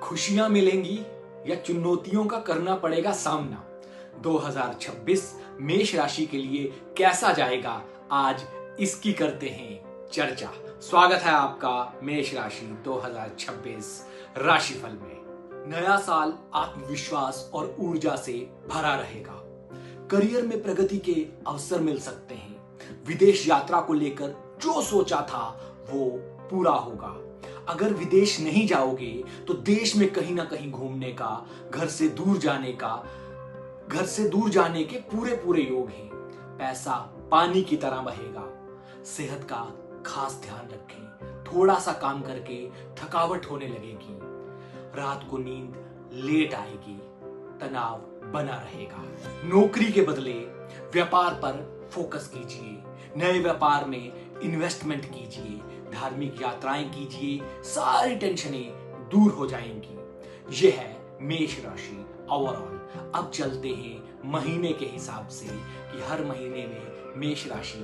खुशियां मिलेंगी या चुनौतियों का करना पड़ेगा सामना। 2026 मेष राशि के लिए कैसा जाएगा, आज इसकी करते हैं चर्चा। स्वागत है आपका मेष राशि 2026 राशिफल में। नया साल आत्मविश्वास और ऊर्जा से भरा रहेगा। करियर में प्रगति के अवसर मिल सकते हैं। विदेश यात्रा को लेकर जो सोचा था वो पूरा होगा। अगर विदेश नहीं जाओगे तो देश में कहीं ना कहीं घूमने का, घर से दूर जाने के पूरे पूरे योग हैं। पैसा पानी की तरह बहेगा। सेहत का खास ध्यान रखें। थोड़ा सा काम करके थकावट होने लगेगी। रात को नींद लेट आएगी। तनाव बना रहेगा। नौकरी के बदले व्यापार पर फोकस कीजिए। नए व्यापार में इन्वेस्टमेंट कीजिए। धार्मिक यात्राएं कीजिए। सारी टेंशनें दूर हो जाएंगी। यह है मेष राशि ओवरऑल। अब चलते हैं महीने के हिसाब से कि हर महीने में मेष राशि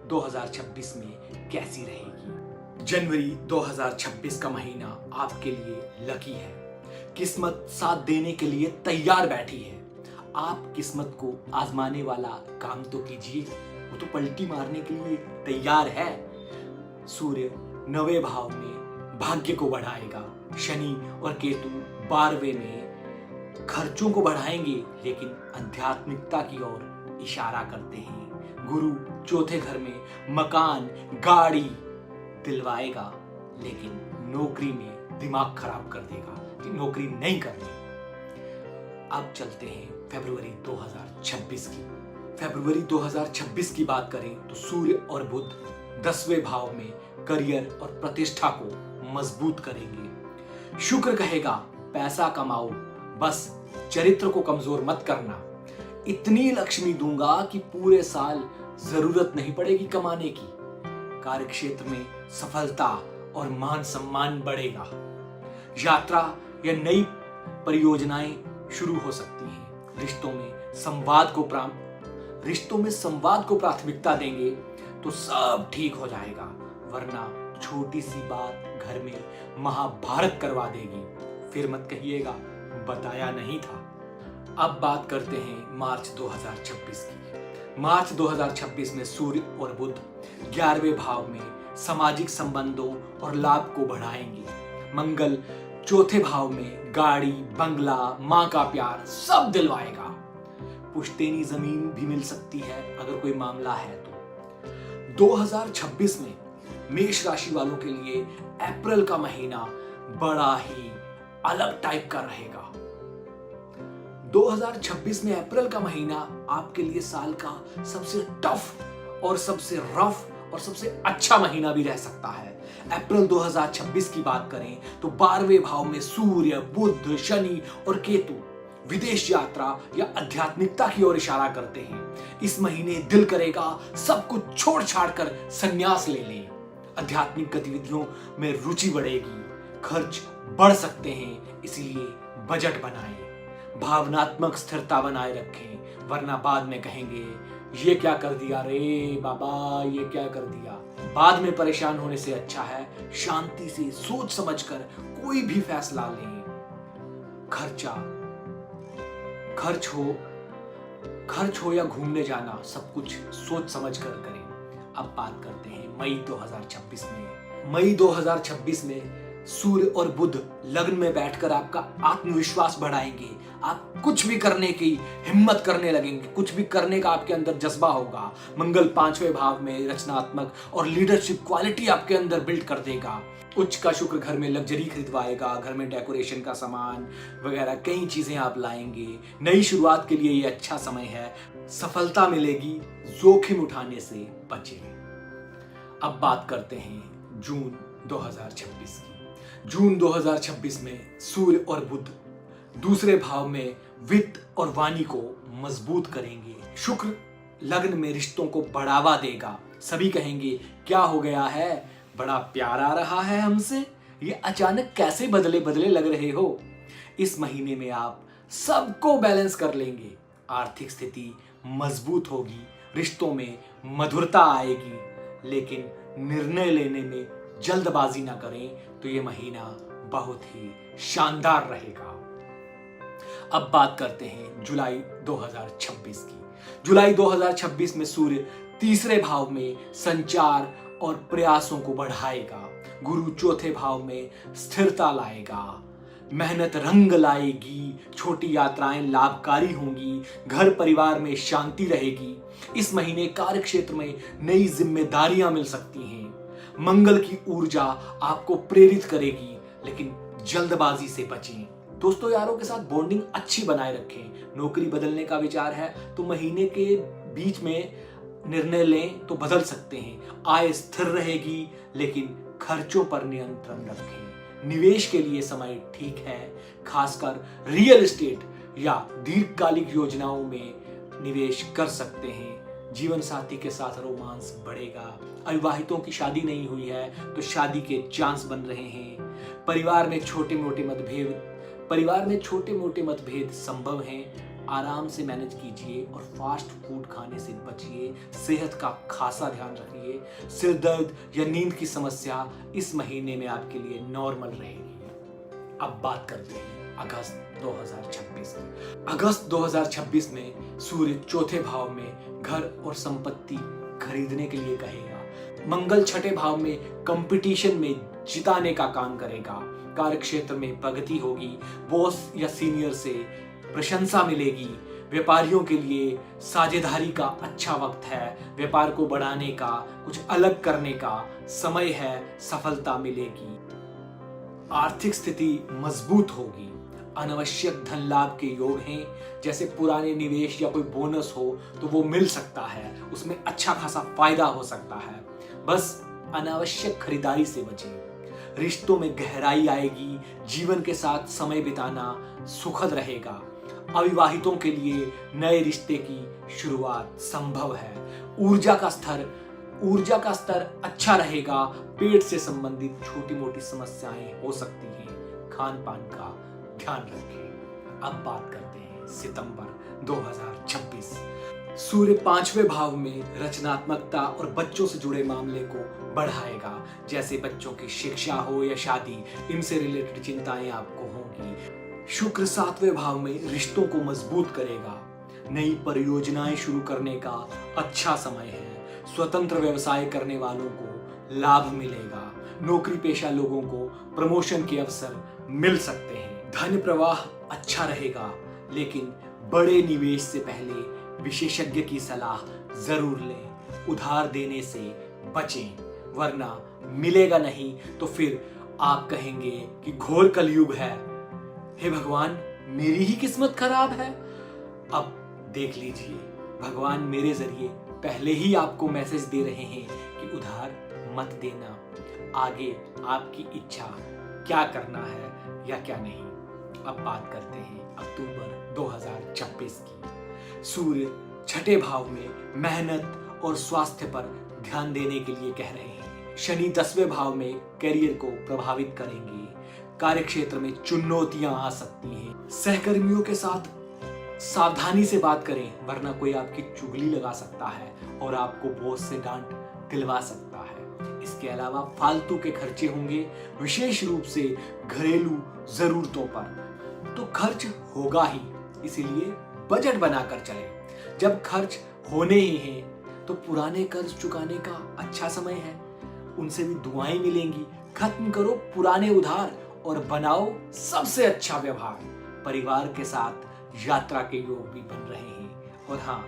2026 में कैसी रहेगी। जनवरी 2026 का महीना आपके लिए लकी है। किस्मत साथ देने के लिए तैयार बैठी है। आप किस्मत को आजमाने वाला काम तो कीजिए, वो तो पलटी मारने के लिए तैयार है। सूर्य 9वें भाव में भाग्य को बढ़ाएगा। शनि और केतु 12वें में खर्चों को बढ़ाएंगे, लेकिन आध्यात्मिकता की ओर इशारा करते हैं। गुरु 4थे घर में मकान गाड़ी दिलवाएगा, लेकिन नौकरी में दिमाग खराब कर देगा कि नौकरी नहीं करनी। अब चलते हैं फरवरी 2026 की। फरवरी 2026 की बात करें तो सूर्य और बुध 10वें भाव में करियर और प्रतिष्ठा को मजबूत करेंगे। शुक्र कहेगा पैसा कमाओ, बस चरित्र को कमजोर मत करना। इतनी लक्ष्मी दूंगा कि पूरे साल जरूरत नहीं पड़ेगी कमाने की। कार्यक्षेत्र में सफलता और मान सम्मान बढ़ेगा। यात्रा या नई परियोजनाएं शुरू हो सकती हैं। रिश्तों में संवाद को प्राथमिकता देंगे तो सब ठीक हो जाएगा, वरना छोटी सी बात घर में महाभारत करवा देगी। फिर मत कहिएगा बताया नहीं था। अब बात करते हैं मार्च 2026 की। मार्च 2026 में सूर्य और बुध 11वें भाव में सामाजिक संबंधों और लाभ को बढ़ाएंगे। मंगल 4थे भाव में गाड़ी बंगला मां का प्यार सब दिलवाएगा। पुश्तैनी जमीन भी मिल सकती है अगर कोई मामला है तो। 2026 में मेष राशि वालों के लिए अप्रैल का महीना बड़ा ही अलग टाइप का रहेगा। 2026 में अप्रैल का महीना आपके लिए साल का सबसे टफ और सबसे रफ और सबसे अच्छा महीना भी रह सकता है। अप्रैल 2026 की बात करें तो 12वें भाव में सूर्य बुध शनि और केतु विदेश यात्रा या आध्यात्मिकता की ओर इशारा करते हैं। इस महीने दिल करेगा सब कुछ छोड़ छाड़ कर संन्यास ले लें। आध्यात्मिक गतिविधियों में रुचि बढ़ेगी। खर्च बढ़ सकते हैं, इसलिए बजट बनाएं। भावनात्मक स्थिरता बनाए रखें, वरना बाद में कहेंगे ये क्या कर दिया रे बाबा, ये क्या कर दिया। बाद में परेशान होने से अच्छा है शांति से सोच समझकर कोई भी फैसला लें। खर्च हो या घूमने जाना, सब कुछ सोच समझ कर करें। अब बात करते हैं मई 2026 में। मई 2026 में सूर्य और बुध लग्न में बैठकर आपका आत्मविश्वास बढ़ाएंगे। आप कुछ भी करने की हिम्मत करने लगेंगे। कुछ भी करने का आपके अंदर जज्बा होगा। मंगल 5वें भाव में रचनात्मक और लीडरशिप क्वालिटी आपके अंदर बिल्ड कर देगा। उच्च का शुक्र घर में लग्जरी खरीदवाएगा। घर में डेकोरेशन का सामान वगैरह कई चीजें आप लाएंगे। नई शुरुआत के लिए ये अच्छा समय है। सफलता मिलेगी, जोखिम उठाने से बचें। अब बात करते हैं जून 2026 की। जून 2026 में सूर्य और बुध 2रे भाव में वित्त और वाणी को मजबूत करेंगे। शुक्र लग्न में रिश्तों को बढ़ावा देगा। सभी कहेंगे क्या हो गया है, बड़ा प्यार आ रहा है हमसे, ये अचानक कैसे बदले बदले लग रहे हो। इस महीने में आप सबको बैलेंस कर लेंगे। आर्थिक स्थिति मजबूत होगी। रिश्तों में मधुरता आएगी, लेकिन निर्णय लेने में जल्दबाजी ना करें तो ये महीना बहुत ही शानदार रहेगा। अब बात करते हैं जुलाई 2026 की। जुलाई 2026 में सूर्य तीसरे भाव में संचार और प्रयासों को बढ़ाएगा। गुरु चौथे भाव में स्थिरता लाएगा। मेहनत रंग लाएगी। छोटी यात्राएं लाभकारी होंगी। घर परिवार में शांति रहेगी। इस महीने कार्य क्षेत्र में नई जिम्मेदारियां मिल सकती हैं। मंगल की ऊर्जा आपको प्रेरित करेगी, लेकिन जल्दबाजी से बचें। दोस्तों यारों के साथ बॉन्डिंग अच्छी बनाए रखें। नौकरी बदलने का विचार है तो महीने के बीच में निर्णय लें तो बदल सकते हैं। आय स्थिर रहेगी, लेकिन खर्चों पर नियंत्रण रखें। निवेश के लिए समय ठीक है। खासकर रियल एस्टेट या दीर्घकालिक योजनाओं में निवेश कर सकते हैं। जीवन साथी के साथ रोमांस बढ़ेगा। अविवाहितों की शादी नहीं हुई है तो शादी के चांस बन रहे हैं। परिवार में छोटे मोटे मतभेद संभव हैं। आराम से मैनेज कीजिए और फास्ट फूड खाने से बचिए। सेहत का खासा ध्यान रखिए। सिर दर्द या नींद की समस्या इस महीने में आपके लिए नॉर्मल रहेगी। अब बात करते हैं अगस्त 2026 की। अगस्त 2026 में सूर्य चौथे भाव में घर और संपत्ति खरीदने के लिए कहेगा। मंगल छठे भाव में कंपटीशन में जिताने का काम करेगा। कार्य क्षेत्र में प्रगति होगी। बॉस या सीनियर से प्रशंसा मिलेगी। व्यापारियों के लिए साझेदारी का अच्छा वक्त है। व्यापार को बढ़ाने का, कुछ अलग करने का समय है। सफलता मिलेगी। आर्थिक स्थिति मजबूत होगी। अनावश्यक धन लाभ के योग हैं। जैसे पुराने निवेश या कोई बोनस हो तो वो मिल सकता है। उसमें अच्छा खासा फायदा हो सकता है। बस अनावश्यक खरीदारी से बचें। रिश्तों में गहराई आएगी। जीवन के साथ समय बिताना सुखद रहेगा। अविवाहितों के लिए नए रिश्ते की शुरुआत संभव है। ऊर्जा का स्तर अच्छा रहेगा। पेट से संबंधित छोटी मोटी समस्याएं हो सकती हैं। खान पान का ध्यान रखें। अब बात करते हैं सितंबर 2026। सूर्य पांचवें भाव में रचनात्मकता और बच्चों से जुड़े मामले को बढ़ाएगा। जैसे बच्चों की शिक्षा हो या शादी, इनसे रिलेटेड चिंताएं आपको होंगी। शुक्र सातवें भाव में रिश्तों को मजबूत करेगा। नई परियोजनाएं शुरू करने का अच्छा समय है। स्वतंत्र व्यवसाय करने वालों को लाभ मिलेगा। नौकरी पेशा लोगों को प्रमोशन के अवसर मिल सकते हैं। धन प्रवाह अच्छा रहेगा, लेकिन बड़े निवेश से पहले विशेषज्ञ की सलाह जरूर लें। उधार देने से बचें, वरना मिलेगा नहीं तो फिर आप कहेंगे कि घोर कलयुग है। हे भगवान, मेरी ही किस्मत खराब है। अब देख लीजिए, भगवान मेरे जरिए पहले ही आपको मैसेज दे रहे हैं कि उधार मत देना। आगे आपकी इच्छा क्या करना है या क्या नहीं। अब बात करते हैं अक्टूबर 2026 की। सूर्य छठे भाव में मेहनत और स्वास्थ्य पर ध्यान देने के लिए कह रहे हैं। शनि 10वें भाव में करियर को प्रभावित करेंगे। कार्य क्षेत्र में चुनौतियां आ सकती हैं। सहकर्मियों के साथ सावधानी से बात करें, वरना कोई आपकी चुगली लगा सकता है और आपको बॉस से डांट दिलवा सकता है। इसके अलावा फालतू के खर्चे होंगे, विशेष रूप से घरेलू जरूरतों पर। तो खर्च होगा ही, इसीलिए बजट बनाकर चलें। जब खर्च होने ही हैं तो पुराने कर्ज चुकाने का अच्छा समय है। उनसे भी दुआएं मिलेंगी। खत्म करो पुराने उधार और बनाओ सबसे अच्छा व्यवहार। परिवार के साथ यात्रा के योग भी बन रहे हैं। और हाँ,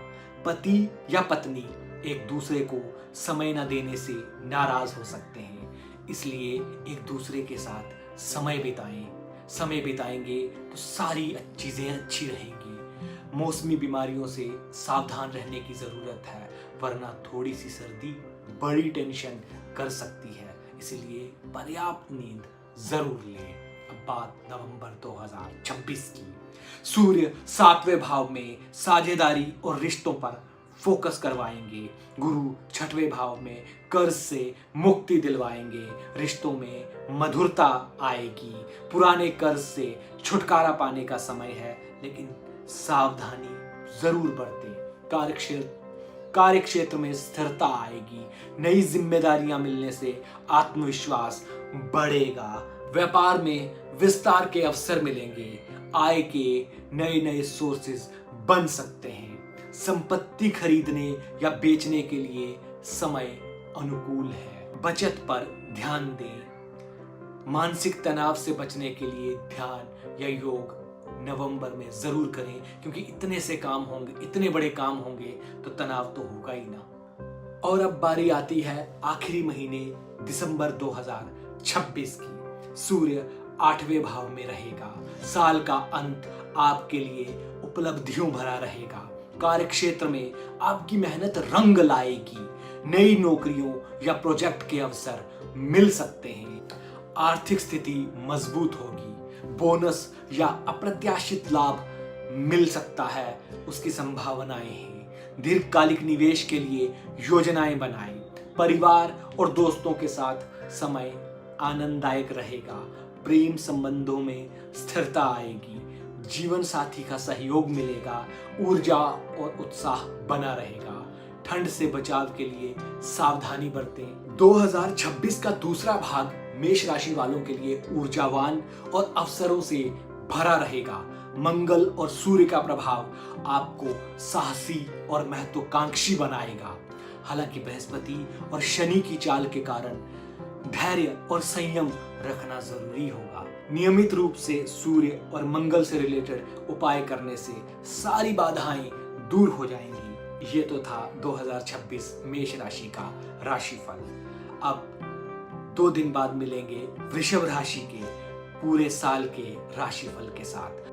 पति या पत्नी एक दूसरे को समय न देने से नाराज हो सकते हैं। इसलिए एक दूसरे के साथ समय बिताएं। समय बिताएंगे तो सारी चीजें अच्छी रहेंगी। मौसमी बीमारियों से सावधान रहने की जरूरत है, वरना थोड़ी सी सर्दी बड़ी टेंशन कर सकती है। इसलिए पर्याप्त नींद जरूर लें। अब बात नवंबर 2026 की। सूर्य 7वें भाव में साझेदारी और रिश्तों पर फोकस करवाएंगे। गुरु 6वें भाव में कर्ज से मुक्ति दिलवाएंगे। रिश्तों में मधुरता आएगी। पुराने कर्ज से छुटकारा पाने का समय है, लेकिन सावधानी जरूर बरतें। कार्य क्षेत्र में स्थिरता आएगी। नई जिम्मेदारियां मिलने से आत्मविश्वास बढ़ेगा। व्यापार में विस्तार के अवसर मिलेंगे। आय के नए नए सोर्सेज बन सकते हैं। संपत्ति खरीदने या बेचने के लिए समय अनुकूल है। बचत पर ध्यान दें। मानसिक तनाव से बचने के लिए ध्यान या योग नवंबर में जरूर करें, क्योंकि इतने से काम होंगे, इतने बड़े काम होंगे तो तनाव तो होगा ही ना। और अब बारी आती है आखिरी महीने दिसंबर 2026 की। सूर्य 8वें भाव में रहेगा। साल का अंत आपके लिए उपलब्धियों भरा रहेगा। कार्यक्षेत्र में आपकी मेहनत रंग लाएगी। नई नौकरियों या प्रोजेक्ट के अवसर मिल सकते हैं। आर्थिक स्थिति मजबूत होगी। बोनस या अप्रत्याशित लाभ मिल सकता है, उसकी संभावनाएं हैं। दीर्घकालिक निवेश के लिए योजनाएं बनाएं। परिवार और दोस्तों के साथ समय आनंददायक रहेगा। प्रेम संबंधों में स्थिरता आएगी। जीवन साथी का सहयोग मिलेगा। ऊर्जा और उत्साह बना रहेगा। ठंड से बचाव के लिए सावधानी बरतें। 2026 का दूसरा भाग मेष राशि वालों के लिए ऊर्जावान और अवसरों से भरा रहेगा। मंगल और सूर्य का प्रभाव आपको साहसी और महत्वाकांक्षी बनाएगा। हालांकि बृहस्पति और शनि की चाल के कारण धैर्य और संयम रखना जरूरी होगा। नियमित रूप से सूर्य और मंगल से रिलेटेड उपाय करने से सारी बाधाएं दूर हो जाएंगी। ये तो था 2026 मेष राशि का राशिफल। अब 2 दिन बाद मिलेंगे वृषभ राशि के पूरे साल के राशिफल के साथ।